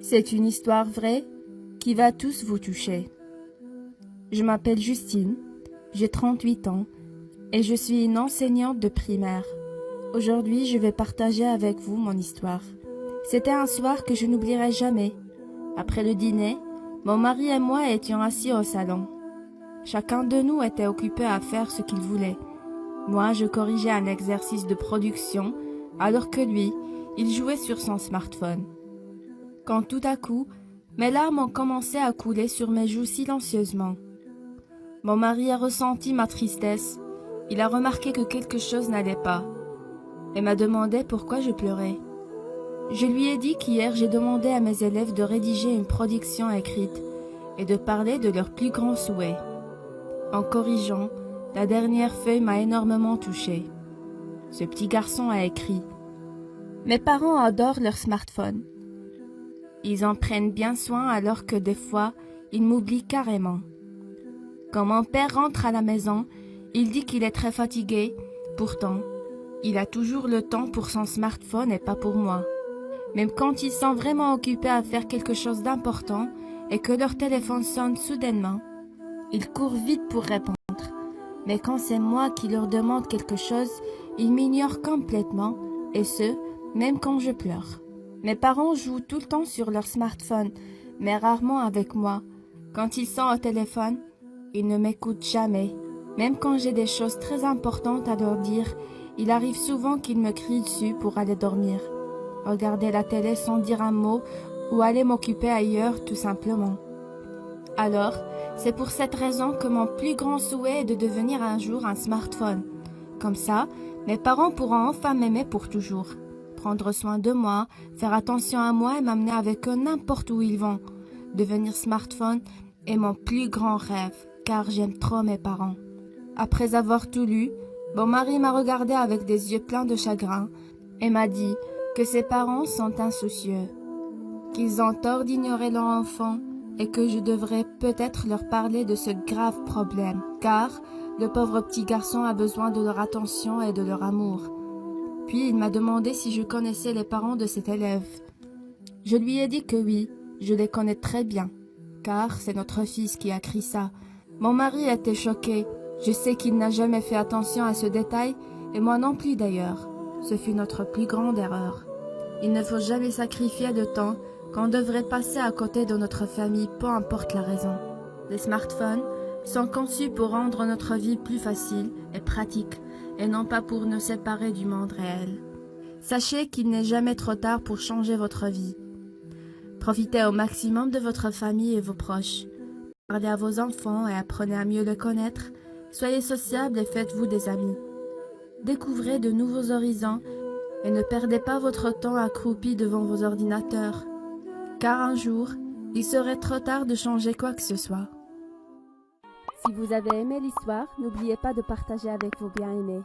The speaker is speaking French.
C'est une histoire vraie qui va tous vous toucher. Je m'appelle Justine, j'ai 38 ans et je suis une enseignante de primaire. Aujourd'hui, je vais partager avec vous mon histoire. C'était un soir que je n'oublierai jamais. Après le dîner, mon mari et moi étions assis au salon. Chacun de nous était occupé à faire ce qu'il voulait. Moi, je corrigeais un exercice de production, alors que lui, il jouait sur son smartphone. Quand tout à coup, mes larmes ont commencé à couler sur mes joues silencieusement. Mon mari a ressenti ma tristesse. Il a remarqué que quelque chose n'allait pas et m'a demandé pourquoi je pleurais. Je lui ai dit qu'hier j'ai demandé à mes élèves de rédiger une production écrite et de parler de leurs plus grands souhaits. En corrigeant, la dernière feuille m'a énormément touchée. Ce petit garçon a écrit « Mes parents adorent leur smartphone. Ils en prennent bien soin alors que des fois, ils m'oublient carrément. Quand mon père rentre à la maison, il dit qu'il est très fatigué. Pourtant, il a toujours le temps pour son smartphone et pas pour moi. Même quand ils sont vraiment occupés à faire quelque chose d'important et que leur téléphone sonne soudainement, ils courent vite pour répondre. Mais quand c'est moi qui leur demande quelque chose, ils m'ignorent complètement, et ce, même quand je pleure. Mes parents jouent tout le temps sur leur smartphone, mais rarement avec moi. Quand ils sont au téléphone, ils ne m'écoutent jamais. Même quand j'ai des choses très importantes à leur dire, il arrive souvent qu'ils me crient dessus pour aller dormir, regarder la télé sans dire un mot ou aller m'occuper ailleurs tout simplement. Alors, c'est pour cette raison que mon plus grand souhait est de devenir un jour un smartphone. Comme ça, mes parents pourront enfin m'aimer pour toujours, prendre soin de moi, faire attention à moi et m'amener avec eux n'importe où ils vont. Devenir smartphone est mon plus grand rêve, car j'aime trop mes parents. Après avoir tout lu, mon mari m'a regardé avec des yeux pleins de chagrin et m'a dit que ses parents sont insoucieux, qu'ils ont tort d'ignorer leur enfant et que je devrais peut-être leur parler de ce grave problème, car le pauvre petit garçon a besoin de leur attention et de leur amour. Puis il m'a demandé si je connaissais les parents de cet élève. Je lui ai dit que oui, je les connais très bien, car c'est notre fils qui a écrit ça. Mon mari était choqué. Je sais qu'il n'a jamais fait attention à ce détail, et moi non plus d'ailleurs. Ce fut notre plus grande erreur. Il ne faut jamais sacrifier de temps qu'on devrait passer à côté de notre famille, peu importe la raison. Les smartphones sont conçus pour rendre notre vie plus facile et pratique, et non pas pour nous séparer du monde réel. Sachez qu'il n'est jamais trop tard pour changer votre vie. Profitez au maximum de votre famille et vos proches. Parlez à vos enfants et apprenez à mieux les connaître. Soyez sociables et faites-vous des amis. Découvrez de nouveaux horizons et ne perdez pas votre temps accroupi devant vos ordinateurs, car un jour, il serait trop tard de changer quoi que ce soit. Si vous avez aimé l'histoire, n'oubliez pas de partager avec vos bien-aimés.